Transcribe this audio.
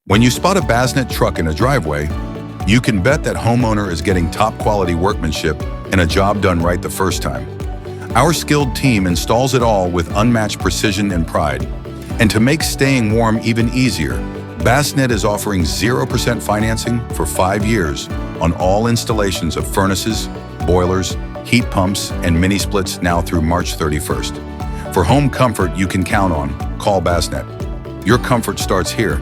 When you spot a Basnett truck in a driveway, you can bet that homeowner is getting top-quality workmanship and a job done right the first time. Our skilled team installs it all with unmatched precision and pride. And to make staying warm even easier, Basnett is offering 0% financing for 5 years on all installations of furnaces, boilers, heat pumps, and mini splits now through March 31st. For home comfort you can count on, call Basnett. Your comfort starts here.